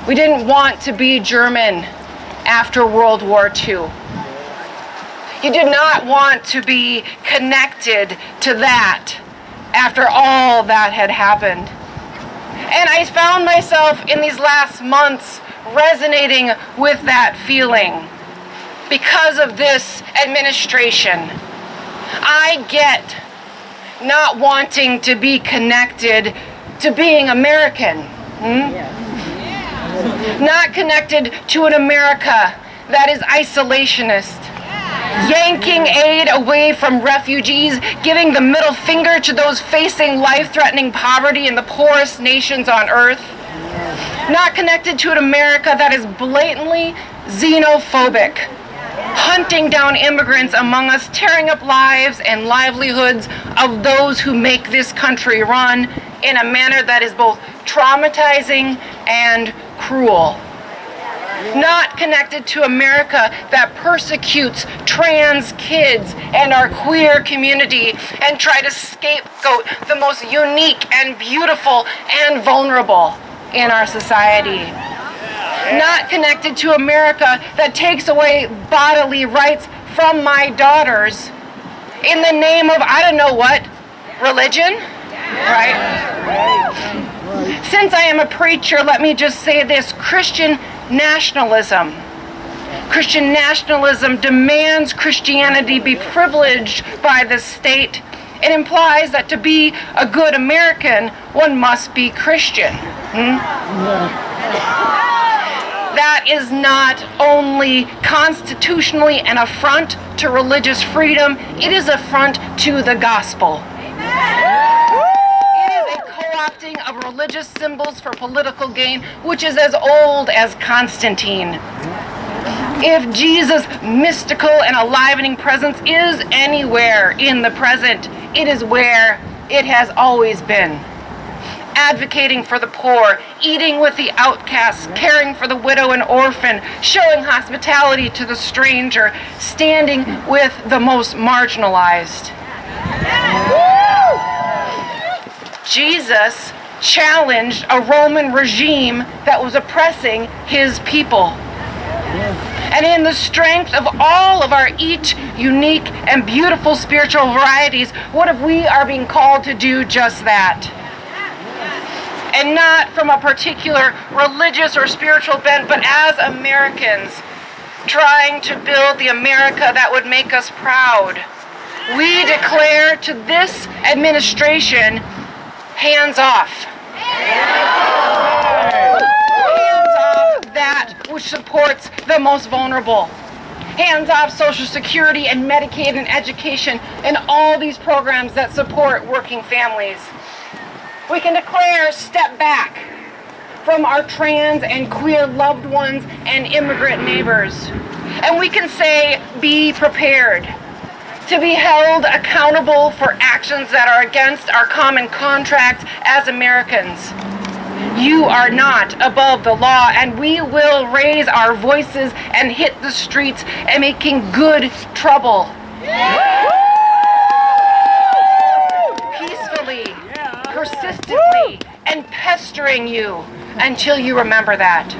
We didn't want to be German after World War II. You did not want to be connected to that after all that had happened. And I found myself in these last months resonating with that feeling because of this administration. I get not wanting to be connected to being American. Not connected to an America that is isolationist, yanking aid away from refugees, giving the middle finger to those facing life-threatening poverty in the poorest nations on earth. Not connected to an America that is blatantly xenophobic, hunting down immigrants among us, tearing up lives and livelihoods of those who make this country run in a manner that is both traumatizing and cruel. Not connected to America that persecutes trans kids and our queer community and try to scapegoat the most unique and beautiful and vulnerable in our society. Not connected to America that takes away bodily rights from my daughters in the name of, I don't know what, religion? Right? Since I am a preacher, let me just say this: Christian nationalism demands Christianity be privileged by the state. It implies that to be a good American, one must be Christian. That is not only constitutionally an affront to religious freedom, it is an affront to the gospel. It is a co-opting of religious symbols for political gain, which is as old as Constantine. If Jesus' mystical and enlivening presence is anywhere in the present, it is where it has always been. Advocating for the poor, eating with the outcasts, caring for the widow and orphan, showing hospitality to the stranger, standing with the most marginalized. Jesus challenged a Roman regime that was oppressing his people. And in the strength of all of our each unique and beautiful spiritual varieties, what if we are being called to do just that? And not from a particular religious or spiritual bent, but as Americans, trying to build the America that would make us proud. We declare to this administration, hands off. Hands off that which supports the most vulnerable. Hands off Social Security and Medicaid and education and all these programs that support working families. We can declare step back from our trans and queer loved ones and immigrant neighbors. And we can say, be prepared to be held accountable for actions that are against our common contract as Americans. You are not above the law, and we will raise our voices and hit the streets and making good trouble. Peacefully, persistently, and pestering you until you remember that.